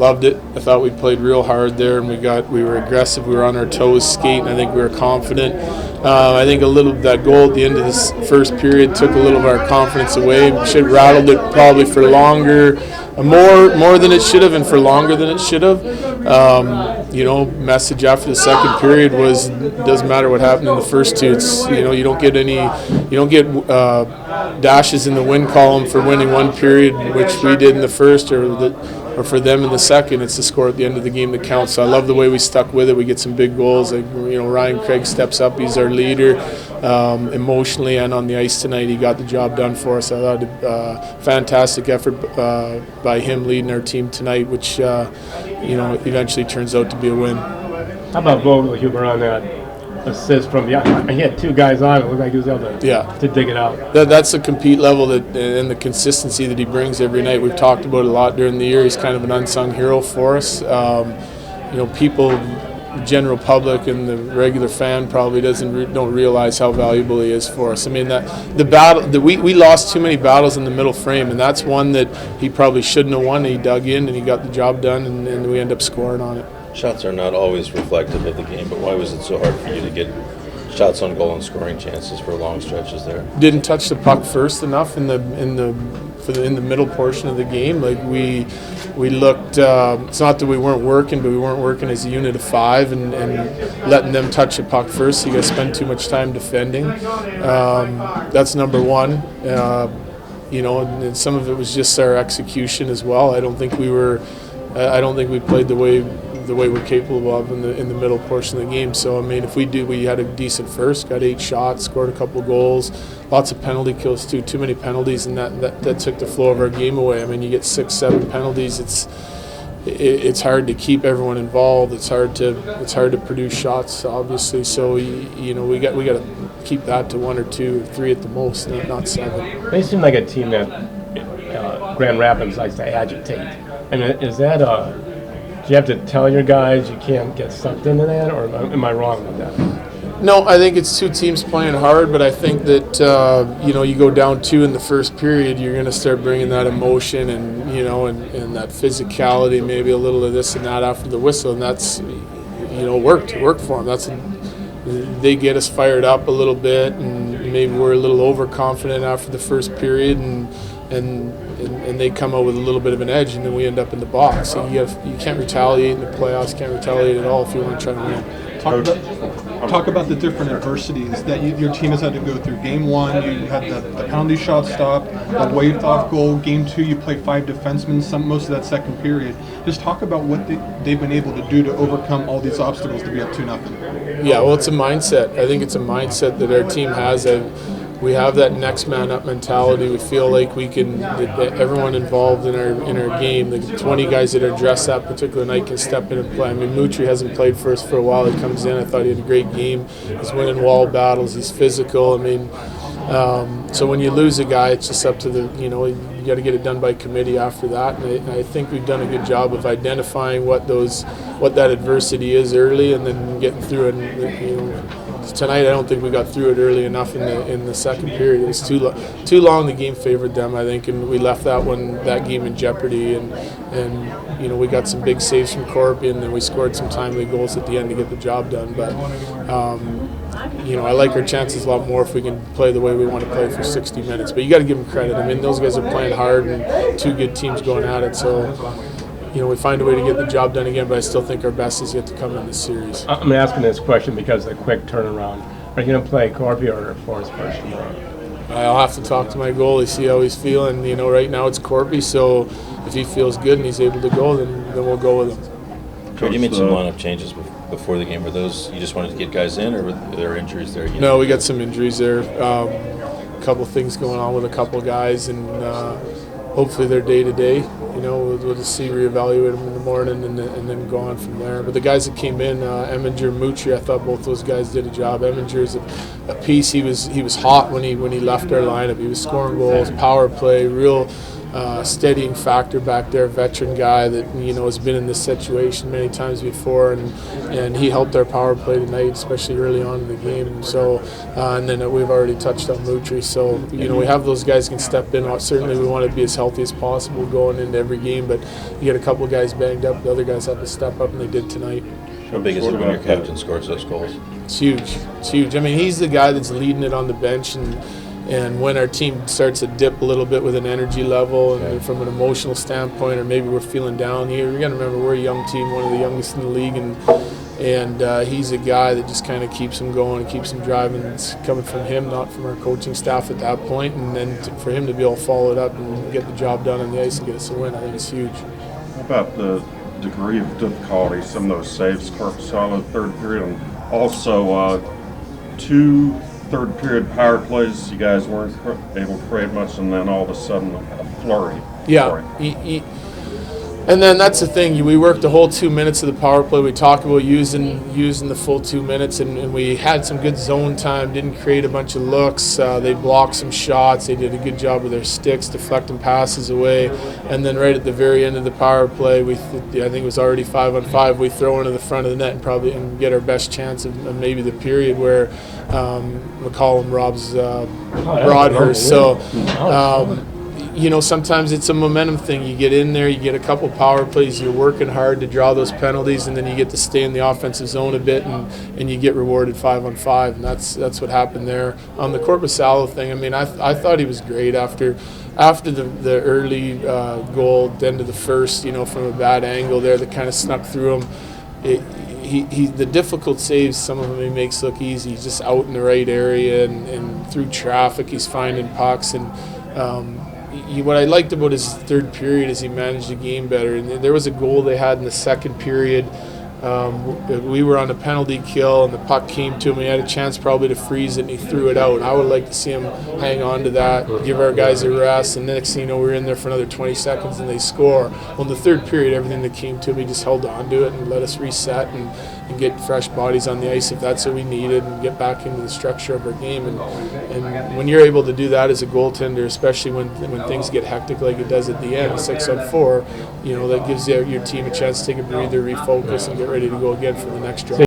Loved it. I thought we played real hard there, and we were aggressive. We were on our toes skating. I think we were confident. I think that goal at the end of this first period took a little of our confidence away. We should have rattled it probably for longer, more than it should have, and for longer than it should have. Message after the second period was, doesn't matter what happened in the first two. It's you don't get dashes in the win column for winning one period, which we did in the first, or for them in the second. It's the score at the end of the game that counts. So I love the way we stuck with it. We get some big goals. Ryan Craig steps up. He's our leader, emotionally and on the ice tonight. He got the job done for us. I thought fantastic effort by him leading our team tonight, which eventually turns out to be a win. How about Vogelhuber on that assist from he had two guys on it. It looked like he was able to dig it out. That's the compete level and the consistency that he brings every night. We've talked about it a lot during the year. He's kind of an unsung hero for us. People, the general public and the regular fan probably don't realize how valuable he is for us. I mean, we lost too many battles in the middle frame, and that's one that he probably shouldn't have won. He dug in and he got the job done, and we end up scoring on it. Shots are not always reflective of the game, but why was it so hard for you to get shots on goal and scoring chances for long stretches there? Didn't touch the puck first enough in the middle portion of the game. Like we looked. It's not that we weren't working, but we weren't working as a unit of five and letting them touch the puck first. You got to spend too much time defending. That's number one. And some of it was just our execution as well. I don't think we played the way we're capable of in the middle portion of the game. So I mean, we had a decent first, got 8 shots, scored a couple goals, lots of penalty kills too. Too many penalties, and that took the flow of our game away. I mean, you get 6-7 penalties. It's hard to keep everyone involved. It's hard to produce shots, obviously. So we got to keep that to 1 or 2 or 3 at the most, not 7. They seem like a team that Grand Rapids likes to agitate. I mean, is that do you have to tell your guys you can't get sucked into that, or am I wrong with that? No, I think it's two teams playing hard, but I think that you go down 2 in the first period, you're going to start bringing that emotion and that physicality, maybe a little of this and that after the whistle, and that's worked for them. They get us fired up a little bit, and maybe we're a little overconfident after the first period, and they come out with a little bit of an edge, and then we end up in the box. So you can't retaliate in the playoffs, can't retaliate at all if you want to try to win. Talk about the different adversities that your team has had to go through. Game 1, you had the penalty shot stop, the waved off goal. Game 2, you played 5 defensemen most of that second period. Just talk about what they've been able to do to overcome all these obstacles to be up 2-0. Yeah, well, it's a mindset. I think it's a mindset that our team has. We have that next man up mentality. We feel like that everyone involved in our game, the 20 guys that are dressed that particular night, can step in and play. I mean, Mutri hasn't played for us for a while. He comes in. I thought he had a great game. He's winning wall battles. He's physical. I mean, so when you lose a guy, it's just up to you got to get it done by committee after that. And I think we've done a good job of identifying what that adversity is early, and then getting through it. And, tonight, I don't think we got through it early enough in the second period. It was too long. The game favored them, I think, and we left that game in jeopardy. And we got some big saves from Corby, and then we scored some timely goals at the end to get the job done. But I like our chances a lot more if we can play the way we want to play for 60 minutes. But you got to give them credit. I mean, those guys are playing hard, and 2 good teams going at it. So. We find a way to get the job done again, but I still think our best is yet to come in this series. I'm asking this question because of the quick turnaround. Are you going to play Corby or Forrest first? I'll have to talk to my goalie, see how he's feeling. Right now it's Corby, so if he feels good and he's able to go, then we'll go with him. Coach, you made some lineup changes before the game. Were those you just wanted to get guys in, or were there injuries there? No, we got some injuries there. A couple things going on with a couple guys, and hopefully they're day-to-day. We'll just reevaluate them in the morning and then go on from there. But the guys that came in, Eminger, Mutri, I thought both those guys did a job. Eminger's a piece. He was hot when he left our lineup. He was scoring goals, power play, real steadying factor back there, veteran guy that has been in this situation many times before, and he helped our power play tonight, especially early on in the game. And so, and then we've already touched on Mutri. So we have those guys can step in. Certainly, we want to be as healthy as possible going into every game, but you get a couple of guys banged up. The other guys have to step up, and they did tonight. How big is it when your captain scores those goals? It's huge. It's huge. I mean, he's the guy that's leading it on the bench, and when our team starts to dip a little bit with an energy level and from an emotional standpoint, or maybe we're feeling down here, we got to remember we're a young team, one of the youngest in the league, and he's a guy that just kind of keeps them going and keeps them driving. It's coming from him, not from our coaching staff at that point, and then for him to be able to follow it up and get the job done on the ice and get us a win, I think it's huge. How about the degree of difficulty, some of those saves, Corpusalo, third period, and also 2 third period power plays, you guys weren't able to create much, and then all of a sudden a flurry. Yeah. And then that's the thing. We worked the whole 2 minutes of the power play. We talked about using the full 2 minutes, and we had some good zone time. Didn't create a bunch of looks. They blocked some shots. They did a good job with their sticks, deflecting passes away. And then right at the very end of the power play, I think it was already 5-on-5. We throw into the front of the net and get our best chance of maybe the period where McCollum robs Broadhurst. So. Sometimes it's a momentum thing. You get in there, you get a couple power plays, you're working hard to draw those penalties, and then you get to stay in the offensive zone a bit, and you get rewarded 5-on-5, and that's what happened there. On the Corpusalo thing, I mean, I thought he was great after the early goal, the end of the first, from a bad angle there that kind of snuck through him. The difficult saves, some of them he makes look easy. He's just out in the right area and through traffic, he's finding pucks, and what I liked about his third period is he managed the game better. And there was a goal they had in the second period. We were on a penalty kill, and the puck came to him. He had a chance probably to freeze it, and he threw it out. I would like to see him hang on to that, give our guys a rest, and next thing you know, we're in there for another 20 seconds, and they score. Well, in the third period, everything that came to him, he just held on to it and let us reset and get fresh bodies on the ice if that's what we needed, and get back into the structure of our game. And when you're able to do that as a goaltender, especially when things get hectic like it does at the end, 6-on-4, that gives your team a chance to take a breather, refocus, and get ready to go again for the next drive.